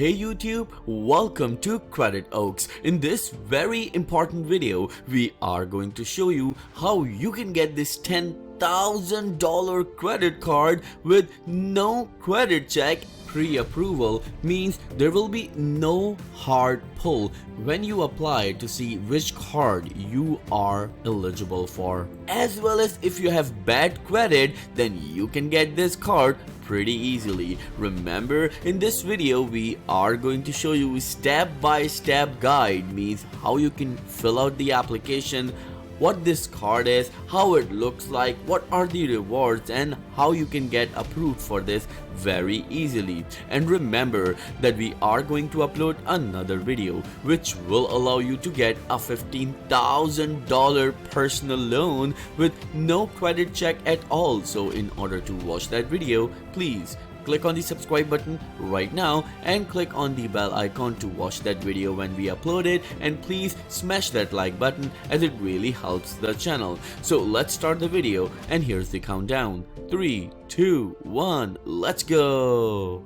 Hey YouTube, welcome to Credit Oaks. In this very important video, we are going to show you how you can get this $10,000 credit card with no credit check. Pre-approval means there will be no hard pull when you apply to see which card you are eligible for. As well as if you have bad credit, then you can get this card pretty easily. Remember, in this video we are going to show you step-by-step guide, means how you can fill out the application, what this card is, how it looks like, what are the rewards, and how you can get approved for this very easily. And remember that we are going to upload another video which will allow you to get a $15,000 personal loan with no credit check at all. So in order to watch that video, please click on the subscribe button right now and click on the bell icon to watch that video when we upload it, and please smash that like button as it really helps the channel. So let's start the video, and here's the countdown. 3, 2, 1, let's go.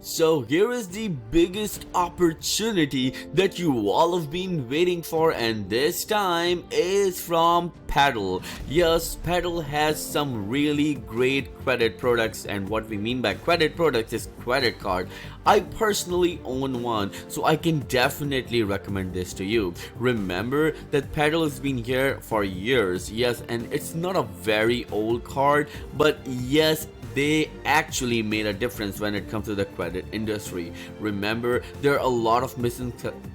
So here is the biggest opportunity that you all have been waiting for, and this time is from Paddle. Yes, Paddle has some really great credit products, and what we mean by credit products is credit card. I personally own one, so I can definitely recommend this to you. Remember that Paddle has been here for years, yes, and it's not a very old card, but yes, they actually made a difference when it comes to the credit industry. Remember, there are a lot of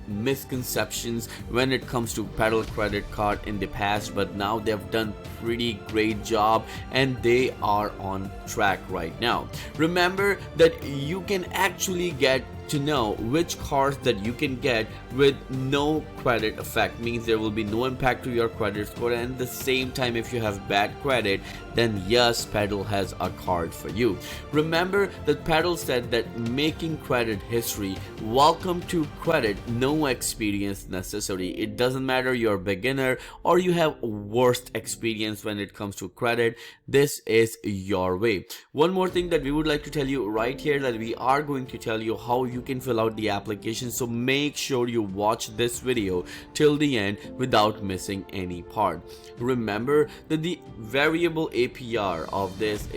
misconceptions when it comes to Paddle credit card in the past, but now they've done pretty great job and they are on track right now. Remember that you can actually get to know which cards that you can get with no credit effect, means there will be no impact to your credit score, and at the same time if you have bad credit, then yes, Paddle has a card for you. Remember that Paddle said that making credit history, welcome to credit, no experience necessary. It doesn't matter you're a beginner or you have worst experience when it comes to credit, this is your way. One more thing that we would like to tell you right here, that we are going to tell you how you can fill out the application, so make sure you watch this video till the end without missing any part. Remember that the variable APR of this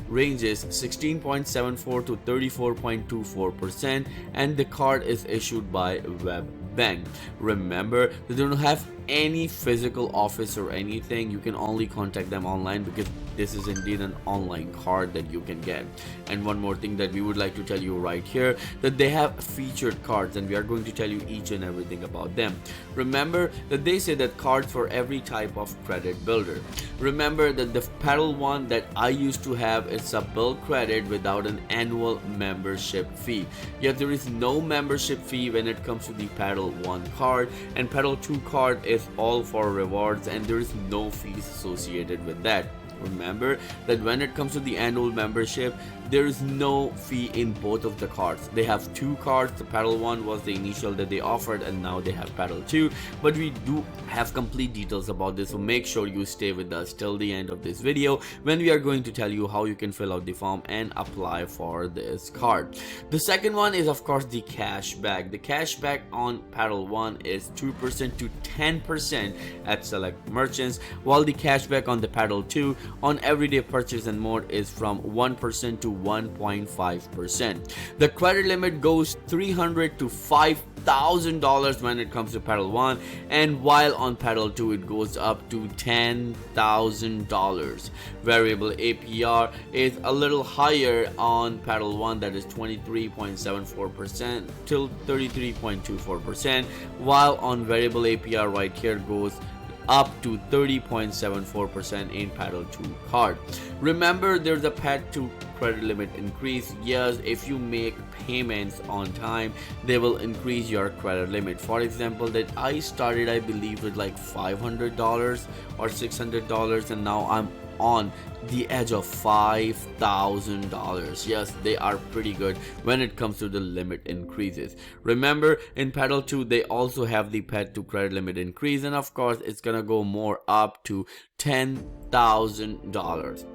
ranges 16.74 to 34.24%, and the card is issued by Web Bank. Remember, they don't have any physical office or anything. You can only contact them online, because this is indeed an online card that you can get. And one more thing that we would like to tell you right here, that they have featured cards, and we are going to tell you each and everything about them. Remember that they say that cards for every type of credit builder. Remember that the Paddle one that I used to have is a bill credit without an annual membership fee. Yet there is no membership fee when it comes to the Paddle 1 card, and Paddle 2 card is all for rewards, and there is no fees associated with that. Remember that when it comes to the annual membership, there is no fee in both of the cards. They have two cards. The Paddle 1 was the initial that they offered, and now they have Paddle 2, but we do have complete details about this, so make sure you stay with us till the end of this video when we are going to tell you how you can fill out the form and apply for this card. The second one is of course the cashback. The cashback on Paddle 1 is 2% to 10% at select merchants, while the cashback on the Paddle 2 on everyday purchase and more is from 1% to 1.5%. The credit limit goes $300 to $5,000 when it comes to Paddle 1, and while on Paddle 2 it goes up to $10,000. Variable APR is a little higher on Paddle 1, that is 23.74% till 33.24%, while on variable APR right here goes up to 30.74% in Paddle 2 card. Remember, there's a pad to credit limit increase. Yes, if you make payments on time, they will increase your credit limit. For example, that I started, I believe, with like $500 or $600, and now I'm on the edge of $5,000. Yes, they are pretty good when it comes to the limit increases. Remember, in Paddle 2 they also have the pet to credit limit increase, and of course it's gonna go more up to $10,000.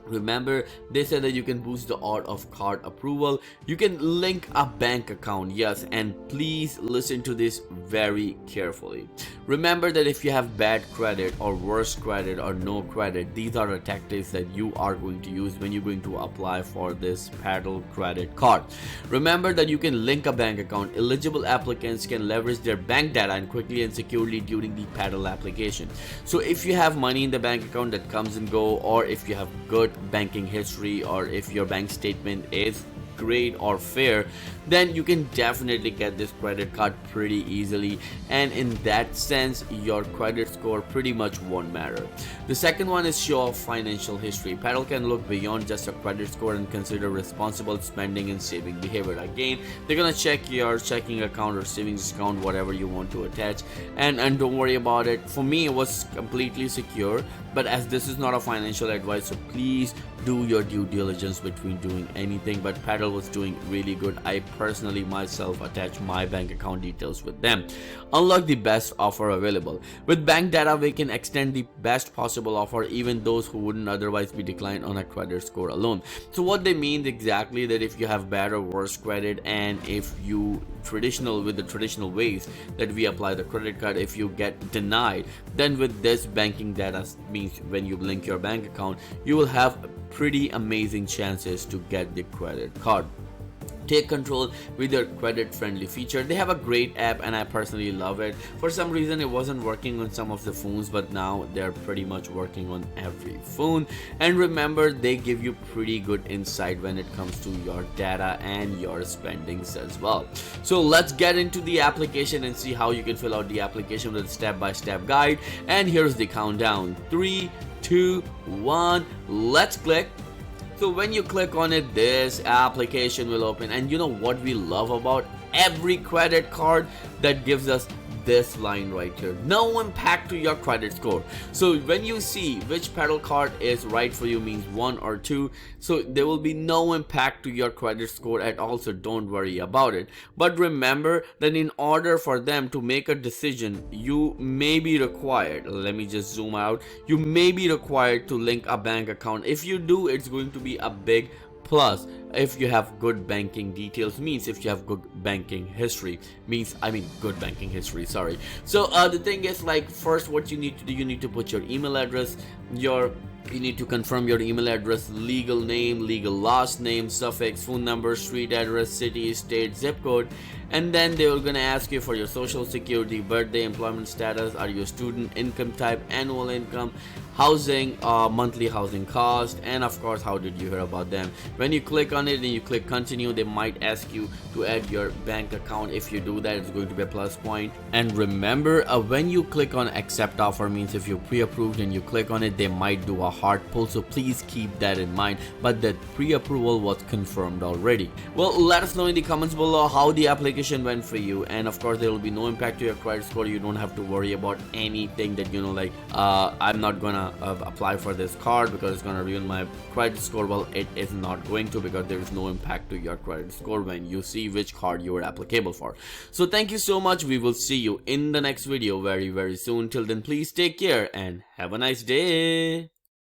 Remember, they said that you can boost the odds of card approval. You can link a bank account, yes, and please listen to this very carefully. Remember that if you have bad credit or worse credit or no credit, these are the tactics that you are going to use when you're going to apply for this Paddle credit card. Remember that you can link a bank account. Eligible applicants can leverage their bank data and quickly and securely during the Paddle application. So if you have money in the bank account that comes and go, or if you have good banking history, or if your bank statement is great or fair, then you can definitely get this credit card pretty easily, and in that sense your credit score pretty much won't matter. The second one is show off financial history. Paddle can look beyond just a credit score and consider responsible spending and saving behavior. Again, they're gonna check your checking account or savings account, whatever you want to attach, and don't worry about it. For me, it was completely secure, but as this is not a financial advice, so please do your due diligence between doing anything. But Paddle was doing really good. I personally myself attach my bank account details with them. Unlock the best offer available. With bank data, we can extend the best possible offer, even those who wouldn't otherwise be declined on a credit score alone. So what they mean exactly, that if you have bad or worse credit, and if you with the traditional ways that we apply the credit card, if you get denied, then with this banking data means when you link your bank account, you will have pretty amazing chances to get the credit card. Take control with their credit friendly feature. They have a great app and I personally love it. For some reason it wasn't working on some of the phones, but now they're pretty much working on every phone. And remember, they give you pretty good insight when it comes to your data and your spendings as well. So let's get into the application and see how you can fill out the application with a step-by-step guide. And here's the countdown. 3, 2, 1, let's click. So when you click on it, this application will open, and you know what we love about every credit card? That gives us this line right here: no impact to your credit score. So when you see which Paddle card is right for you, means 1 or 2, so there will be no impact to your credit score at all, so don't worry about it. But remember that in order for them to make a decision, you may be required, let me just zoom out, you may be required to link a bank account. If you do, it's going to be a big plus. If you have good banking details, means if you have good banking history, means good banking history, sorry. So the thing is, like, first what you need to do, you need to put your email address, you need to confirm your email address, legal name, legal last name, suffix, phone number, street address, city, state, zip code, and then they were gonna ask you for your social security, birthday, employment status, are you a student, income type, annual income, housing, monthly housing cost, and of course how did you hear about them. When you click on it and you click continue, they might ask you to add your bank account. If you do that, it's going to be a plus point. And remember, when you click on accept offer, means if you're pre-approved and you click on it, they might do a hard pull, so please keep that in mind. But that pre-approval was confirmed already. Well, let us know in the comments below how the application went for you, and of course there will be no impact to your credit score. You don't have to worry about anything that, you know, like I'm not gonna apply for this card because it's gonna ruin my credit score. Well, it is not going to, because there is no impact to your credit score when you see which card you are applicable for. So thank you so much. We will see you in the next video very soon. Till then, please take care and have a nice day.